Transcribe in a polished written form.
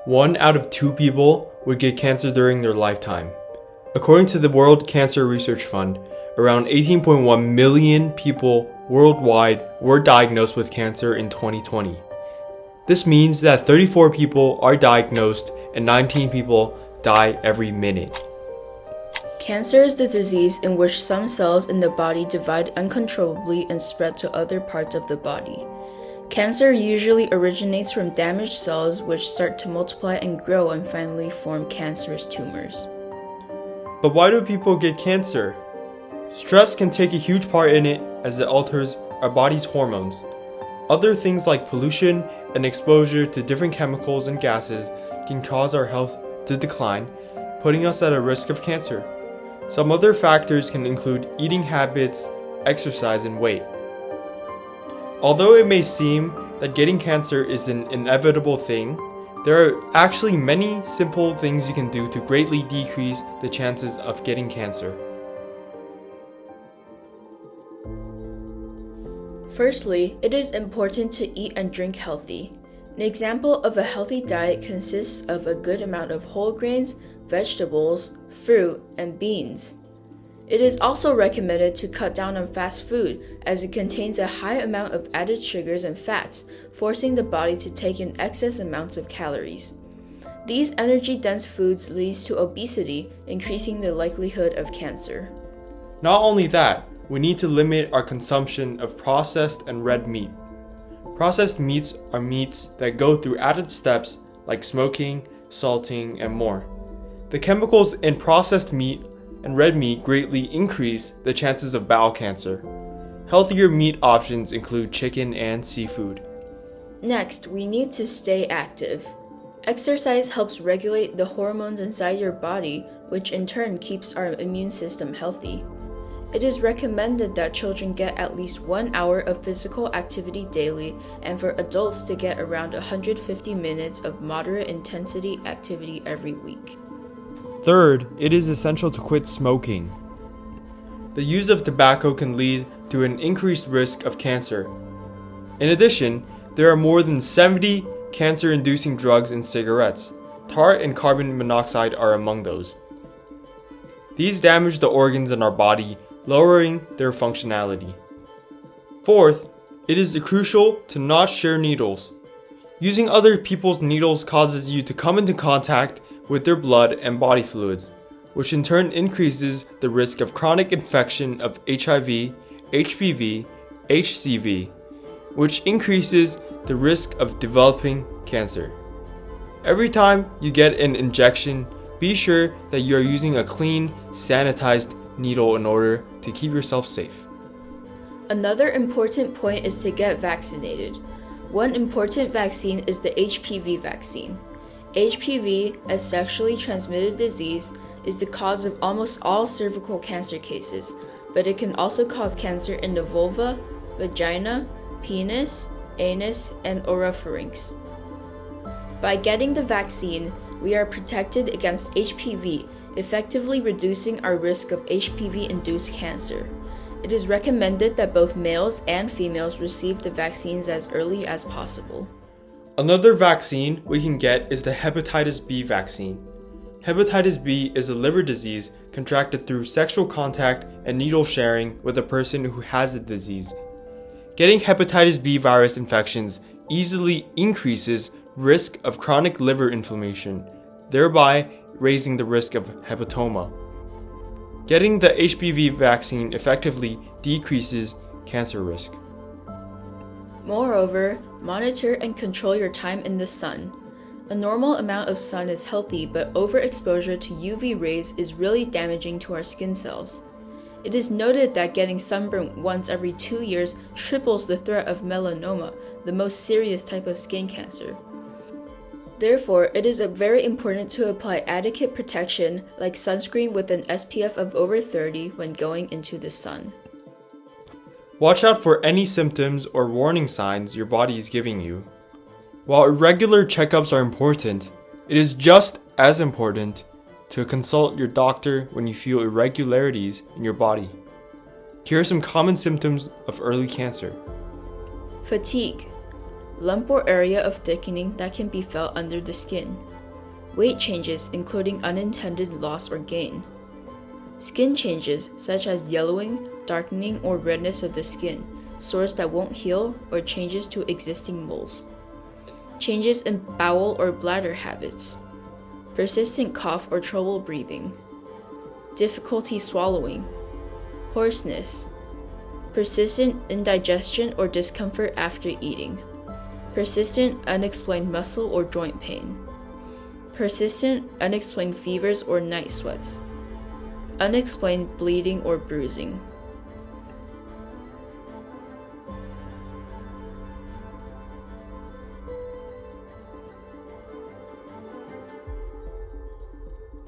1 out of 2 people would get cancer during their lifetime. According to the World Cancer Research Fund, around 18.1 million people worldwide were diagnosed with cancer in 2020. This means that 34 people are diagnosed and 19 people die every minute. Cancer is the disease in which some cells in the body divide uncontrollably and spread to other parts of the body. Cancer usually originates from damaged cells which start to multiply and grow and finally form cancerous tumors. But why do people get cancer? Stress can take a huge part in it as it alters our body's hormones. Other things like pollution and exposure to different chemicals and gases can cause our health to decline, putting us at a risk of cancer. Some other factors can include eating habits, exercise, and weight. Although it may seem that getting cancer is an inevitable thing, there are actually many simple things you can do to greatly decrease the chances of getting cancer. Firstly, it is important to eat and drink healthy. An example of a healthy diet consists of a good amount of whole grains, vegetables, fruit, and beans. It is also recommended to cut down on fast food as it contains a high amount of added sugars and fats, forcing the body to take in excess amounts of calories. These energy-dense foods leads to obesity, increasing the likelihood of cancer. Not only that, we need to limit our consumption of processed and red meat. Processed meats are meats that go through added steps like smoking, salting, and more. The chemicals in processed meat and red meat greatly increase the chances of bowel cancer. Healthier meat options include chicken and seafood. Next, we need to stay active. Exercise helps regulate the hormones inside your body, which in turn keeps our immune system healthy. It is recommended that children get at least 1 hour of physical activity daily, and for adults to get around 150 minutes of moderate intensity activity every week. Third, it is essential to quit smoking. The use of tobacco can lead to an increased risk of cancer. In addition, there are more than 70 cancer-inducing drugs in cigarettes. Tar and carbon monoxide are among those. These damage the organs in our body, lowering their functionality. Fourth, it is crucial to not share needles. Using other people's needles causes you to come into contact with their blood and body fluids, which in turn increases the risk of chronic infection of HIV, HPV, HCV, which increases the risk of developing cancer. Every time you get an injection, be sure that you are using a clean, sanitized needle in order to keep yourself safe. Another important point is to get vaccinated. One important vaccine is the HPV vaccine. HPV, a sexually transmitted disease, is the cause of almost all cervical cancer cases, but it can also cause cancer in the vulva, vagina, penis, anus, and oropharynx. By getting the vaccine, we are protected against HPV, effectively reducing our risk of HPV-induced cancer. It is recommended that both males and females receive the vaccines as early as possible. Another vaccine we can get is the hepatitis B vaccine. Hepatitis B is a liver disease contracted through sexual contact and needle sharing with a person who has the disease. Getting hepatitis B virus infections easily increases risk of chronic liver inflammation, thereby raising the risk of hepatoma. Getting the HPV vaccine effectively decreases cancer risk. Moreover, monitor and control your time in the sun. A normal amount of sun is healthy, but overexposure to UV rays is really damaging to our skin cells. It is noted that getting sunburned once every 2 years triples the threat of melanoma, the most serious type of skin cancer. Therefore, it is very important to apply adequate protection like sunscreen with an SPF of over 30 when going into the sun. Watch out for any symptoms or warning signs your body is giving you. While regular checkups are important, it is just as important to consult your doctor when you feel irregularities in your body. Here are some common symptoms of early cancer. Fatigue, lump or area of thickening that can be felt under the skin. weight changes including unintended loss or gain, skin changes such as yellowing, darkening, or redness of the skin, sores that won't heal, or changes to existing moles, changes in bowel or bladder habits, persistent cough or trouble breathing, difficulty swallowing, hoarseness, persistent indigestion or discomfort after eating, persistent unexplained muscle or joint pain, persistent unexplained fevers or night sweats, unexplained bleeding or bruising.